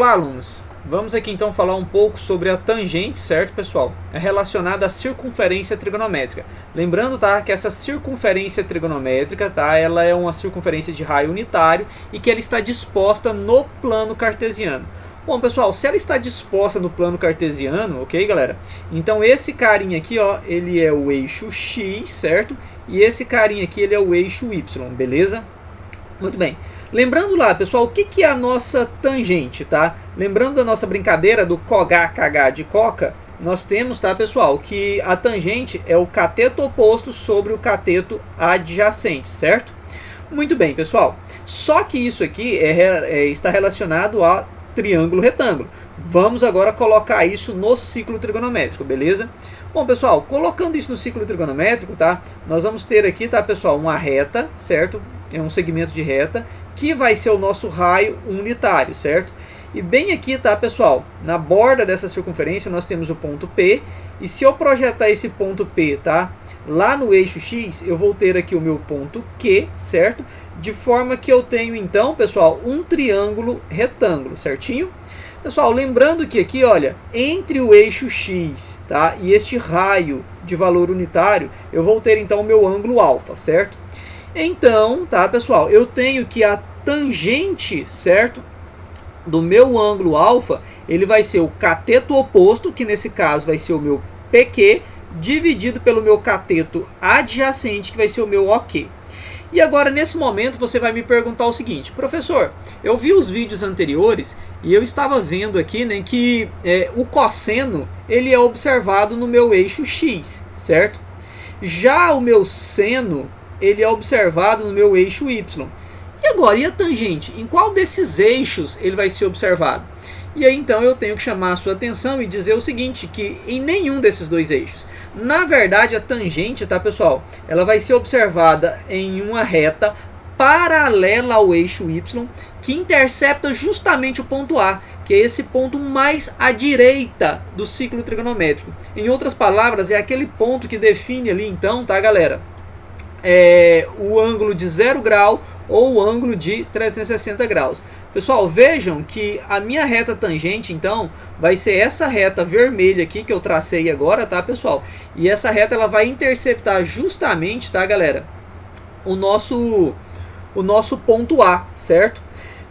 lá, alunos, vamos aqui então falar um pouco sobre a tangente, certo, pessoal? É relacionada à circunferência trigonométrica. Lembrando, tá, que essa circunferência trigonométrica, tá, ela é uma circunferência de raio unitário e que ela está disposta no plano cartesiano. Bom, pessoal, se ela está disposta no plano cartesiano, ok, galera? Então esse carinha aqui, ó, ele é o eixo X, certo? E esse carinha aqui, ele é o eixo Y, beleza? Muito bem. Lembrando lá, pessoal, o que é a nossa tangente, tá? Lembrando da nossa brincadeira do cogá, cagá de coca, nós temos, tá, pessoal, que a tangente é o cateto oposto sobre o cateto adjacente, certo? Muito bem, pessoal. Só que isso aqui está relacionado a triângulo retângulo. Vamos agora colocar isso no ciclo trigonométrico, beleza? Bom, pessoal, colocando isso no ciclo trigonométrico, tá? Nós vamos ter aqui, tá, pessoal, uma reta, certo? É um segmento de reta, que vai ser o nosso raio unitário, certo? E bem aqui, tá, pessoal, na borda dessa circunferência nós temos o ponto P, e se eu projetar esse ponto P, tá, lá no eixo X, eu vou ter aqui o meu ponto Q, certo? De forma que eu tenho, então, pessoal, um triângulo retângulo, certinho? Pessoal, lembrando que aqui, olha, entre o eixo X, tá, e este raio de valor unitário, eu vou ter, então, o meu ângulo alfa, certo? Então, tá, pessoal, eu tenho que a tangente, certo, do meu ângulo alfa, ele vai ser o cateto oposto, que nesse caso vai ser o meu PQ, dividido pelo meu cateto adjacente, que vai ser o meu OK. E agora, nesse momento, você vai me perguntar o seguinte: professor, eu vi os vídeos anteriores e eu estava vendo aqui, né, que o cosseno ele é observado no meu eixo X, certo? Já o meu seno ele é observado no meu eixo Y. E agora, e a tangente? Em qual desses eixos ele vai ser observado? E aí então eu tenho que chamar a sua atenção e dizer o seguinte, que em nenhum desses dois eixos. Na verdade, a tangente, tá, pessoal, ela vai ser observada em uma reta paralela ao eixo Y, que intercepta justamente o ponto A, que é esse ponto mais à direita do ciclo trigonométrico. Em outras palavras, é aquele ponto que define ali, então, tá, galera? O ângulo de 0 grau ou o ângulo de 360 graus. Pessoal, vejam que a minha reta tangente, então, vai ser essa reta vermelha aqui que eu tracei agora, tá, pessoal? E essa reta ela vai interceptar justamente, tá, galera, o nosso ponto A, certo?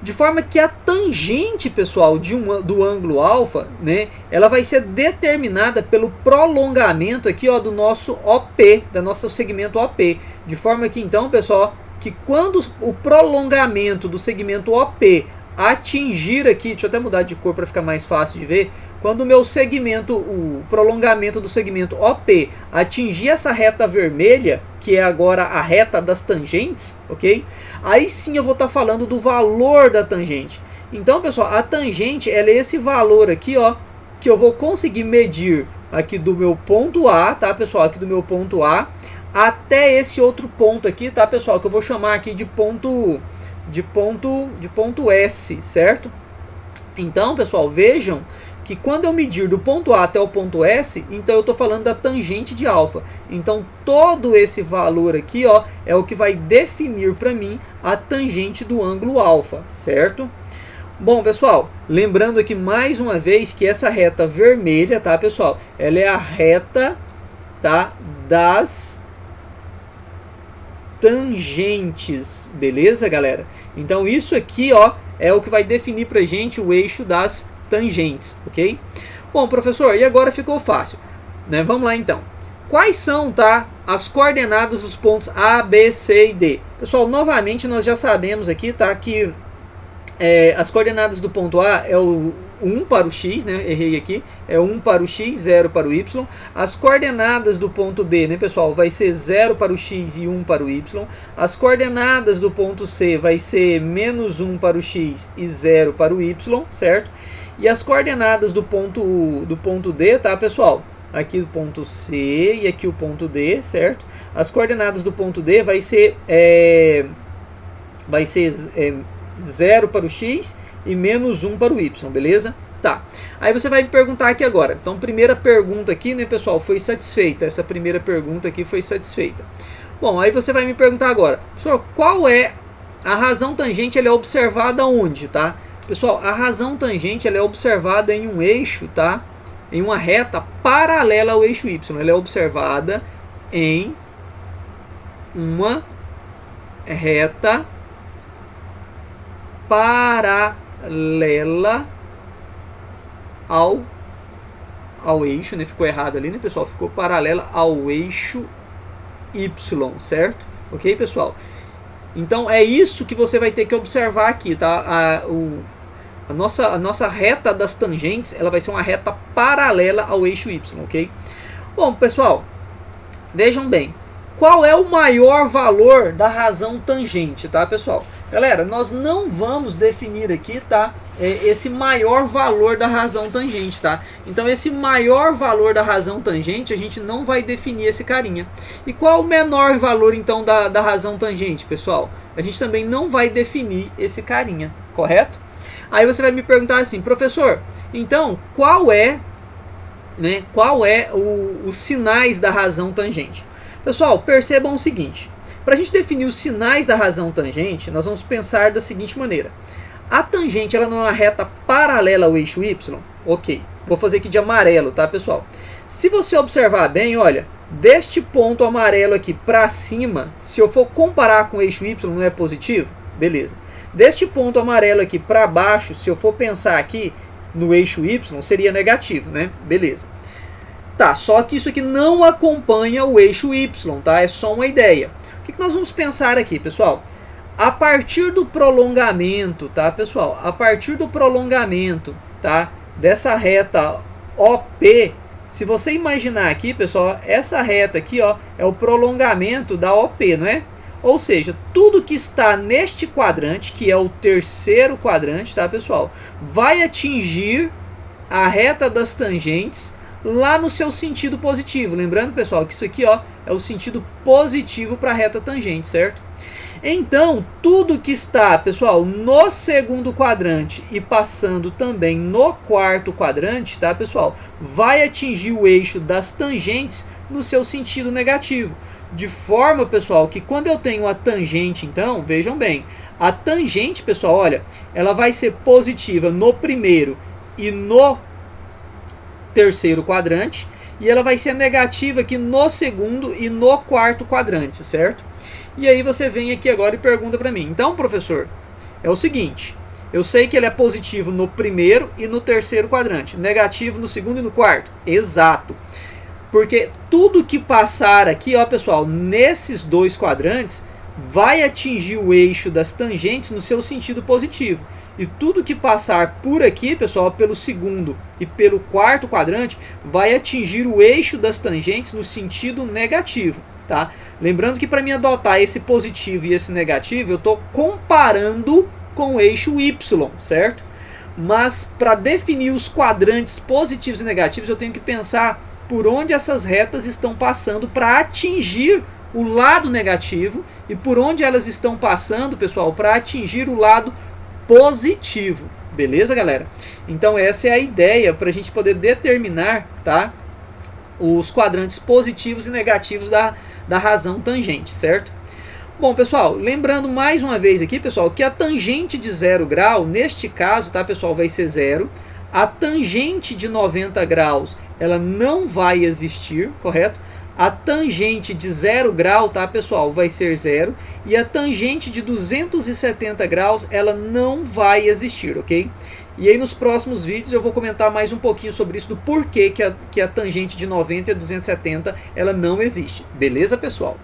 De forma que a tangente, pessoal, do ângulo alfa, né, ela vai ser determinada pelo prolongamento aqui, ó, do nosso OP, do nosso segmento OP. De forma que, então, pessoal, que quando o prolongamento do segmento OP atingir aqui, deixa eu até mudar de cor para ficar mais fácil de ver, quando o meu segmento, o prolongamento do segmento OP atingir essa reta vermelha, que é agora a reta das tangentes, ok? Aí sim eu vou estar falando do valor da tangente. Então, pessoal, a tangente ela é esse valor aqui, ó, que eu vou conseguir medir aqui do meu ponto A, tá, pessoal? Aqui do meu ponto A até esse outro ponto aqui, tá, pessoal? Que eu vou chamar aqui de ponto S, certo? Então, pessoal, vejam que quando eu medir do ponto A até o ponto S, então eu estou falando da tangente de alfa. Então, todo esse valor aqui, ó, é o que vai definir para mim a tangente do ângulo alfa, certo? Bom, pessoal, lembrando aqui mais uma vez que essa reta vermelha, tá, pessoal? Ela é a reta, tá, das tangentes, beleza, galera? Então, isso aqui, ó, é o que vai definir pra gente o eixo das tangentes, ok? Bom, professor, e agora ficou fácil, né? Vamos lá, então. Quais são, tá, as coordenadas dos pontos A, B, C e D? Pessoal, novamente, nós já sabemos aqui, tá, que as coordenadas do ponto A é o 1 para o X, né? Errei aqui. É 1 para o X, 0 para o Y. As coordenadas do ponto B, né, pessoal, vai ser 0 para o X e 1 para o Y. As coordenadas do ponto C vai ser menos 1 para o X e 0 para o Y, certo? E as coordenadas do ponto D, tá, pessoal? Aqui o ponto C e aqui o ponto D, certo? As coordenadas do ponto D vai ser 0 para o X e menos 1 para o Y, beleza? Tá. Aí você vai me perguntar aqui agora. Então, primeira pergunta aqui, né, pessoal, foi satisfeita. Essa primeira pergunta aqui foi satisfeita. Bom, aí você vai me perguntar agora, professor, qual é a razão tangente? Ela é observada onde, tá? Pessoal, a razão tangente ela é observada em um eixo, tá? Em uma reta paralela ao eixo Y. Ela é observada em uma reta paralela ao eixo, né? Ficou errado ali, né, pessoal? Ficou paralela ao eixo Y, certo? Ok, pessoal? Então é isso que você vai ter que observar aqui, tá? A nossa reta das tangentes, ela vai ser uma reta paralela ao eixo Y, ok? Bom, pessoal, vejam bem. Qual é o maior valor da razão tangente, tá, pessoal? Galera, nós não vamos definir aqui, tá, esse maior valor da razão tangente, tá? Então, esse maior valor da razão tangente, a gente não vai definir esse carinha. E qual o menor valor, então, da razão tangente, pessoal? A gente também não vai definir esse carinha, correto? Aí você vai me perguntar assim, professor, então, qual é os sinais da razão tangente? Pessoal, percebam o seguinte, para a gente definir os sinais da razão tangente, nós vamos pensar da seguinte maneira. A tangente ela não é uma reta paralela ao eixo Y? Ok, vou fazer aqui de amarelo, tá, pessoal? Se você observar bem, olha, deste ponto amarelo aqui para cima, se eu for comparar com o eixo Y, não é positivo? Beleza. Deste ponto amarelo aqui para baixo, se eu for pensar aqui no eixo Y, seria negativo, né? Beleza. Tá, só que isso aqui não acompanha o eixo Y, tá? É só uma ideia. O que nós vamos pensar aqui, pessoal? A partir do prolongamento, tá, pessoal? A partir do prolongamento, tá? Dessa reta OP, se você imaginar aqui, pessoal, essa reta aqui, ó, é o prolongamento da OP, não é? Ou seja, tudo que está neste quadrante, que é o terceiro quadrante, tá, pessoal? Vai atingir a reta das tangentes lá no seu sentido positivo. Lembrando, pessoal, que isso aqui, ó, é o sentido positivo para a reta tangente, certo? Então, tudo que está, pessoal, no segundo quadrante e passando também no quarto quadrante, tá, pessoal, vai atingir o eixo das tangentes no seu sentido negativo. De forma, pessoal, que quando eu tenho a tangente, então, vejam bem, a tangente, pessoal, olha, ela vai ser positiva no primeiro e no terceiro quadrante, e ela vai ser negativa aqui no segundo e no quarto quadrante, certo? E aí você vem aqui agora e pergunta para mim, então, professor, é o seguinte, eu sei que ele é positivo no primeiro e no terceiro quadrante, negativo no segundo e no quarto. Exato. Porque tudo que passar aqui, ó, pessoal, nesses dois quadrantes, vai atingir o eixo das tangentes no seu sentido positivo. E tudo que passar por aqui, pessoal, pelo segundo e pelo quarto quadrante, vai atingir o eixo das tangentes no sentido negativo, tá? Lembrando que para mim adotar esse positivo e esse negativo, eu estou comparando com o eixo Y, certo? Mas para definir os quadrantes positivos e negativos, eu tenho que pensar por onde essas retas estão passando para atingir o lado negativo e por onde elas estão passando, pessoal, para atingir o lado positivo. Beleza, galera? Então essa é a ideia para a gente poder determinar, tá, os quadrantes positivos e negativos da razão tangente, certo? Bom, pessoal, lembrando mais uma vez aqui, pessoal, que a tangente de 0 grau, neste caso, tá, pessoal, vai ser 0. A tangente de 90 graus, ela não vai existir, correto? A tangente de 0 grau, tá, pessoal, vai ser 0. E a tangente de 270 graus, ela não vai existir, ok? E aí nos próximos vídeos eu vou comentar mais um pouquinho sobre isso, do porquê que a tangente de 90 e a 270, ela não existe. Beleza, pessoal?